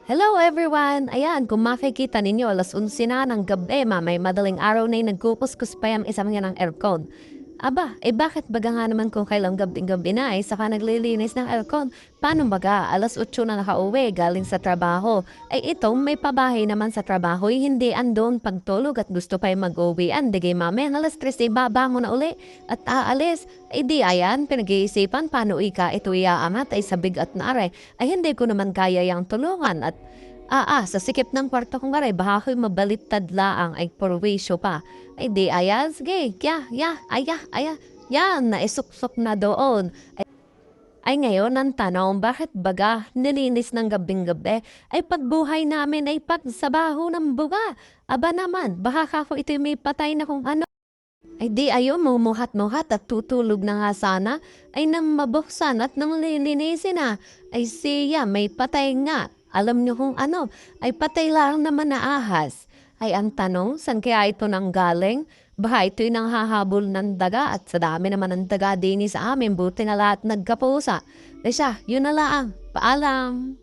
Hello everyone! Ayan, kung makikita ninyo, alas 11 na ng gabi, may madaling araw na yung nagkukuskus pa yung isang yan ng aircon. Aba, bakit baga nga naman kung kailang gabi na saka naglilinis ng aircon? Paano baga? Alas 8 na nakauwi galing sa trabaho. Itong may pabahay naman sa trabaho, hindi andon pagtulog at gusto pa yung mag-uwian. Digay mamaya, alas 3 babangon na uli at aalis. Di ayan, pinag-iisipan paano ito iaangat ay sabig at naare. Hindi ko naman kaya yung tulungan at sa sikip ng kwarto kong aray, baka ko'y mabalittad laang ay porwisyo pa. Di ayan, sige, yan, naisuksok na doon. Ngayon ang tanong, bakit baga nilinis ng gabing-gabi? Pagbuhay namin ay pagsabaho ng buga. Aba naman, baka ako ito may patay na kung ano. Di ayo, mumuhat-muhat at tutulog na nga sana. Nang mabuksan at nang lilinisin na. Siya, may patay nga. Alam niyo kung ano, patay lang naman na ahas. Ang tanong, saan kaya ito nang galing? Baka ito'y nang hahabol ng daga at sa dami naman ng daga din sa amin, buti na lahat nagkapusa. Siya, yun na lang. Paalam.